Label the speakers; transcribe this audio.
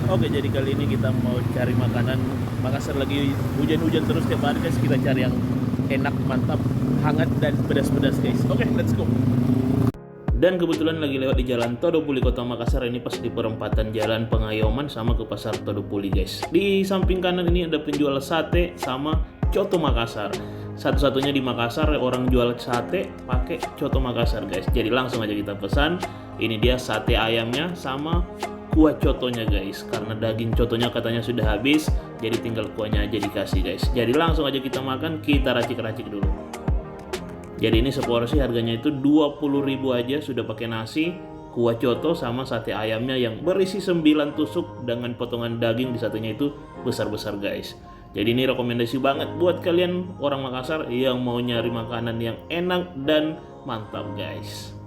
Speaker 1: Oke, jadi kali ini kita mau cari makanan. Makassar lagi hujan-hujan terus tiap hari guys. Kita cari yang enak, mantap, hangat dan pedas-pedas guys. Oke, let's go. Dan kebetulan lagi lewat di Jalan Todopuli Kota Makassar, ini pas di perempatan Jalan Pengayoman sama ke Pasar Todopuli guys. Di samping kanan ini ada penjual sate sama coto Makassar. Satu-satunya di Makassar orang jual sate pakai coto Makassar guys. Jadi langsung aja kita pesan. Ini dia sate ayamnya sama kuah cotonya guys. Karena daging cotonya katanya sudah habis, jadi tinggal kuahnya aja dikasih guys. Jadi langsung aja kita makan, kita racik-racik dulu. Jadi ini seporsi harganya itu 20.000 aja, sudah pakai nasi, kuah coto sama sate ayamnya yang berisi 9 tusuk dengan potongan daging di satunya itu besar-besar guys. Jadi ini rekomendasi banget buat kalian orang Makassar yang mau nyari makanan yang enak dan mantap guys.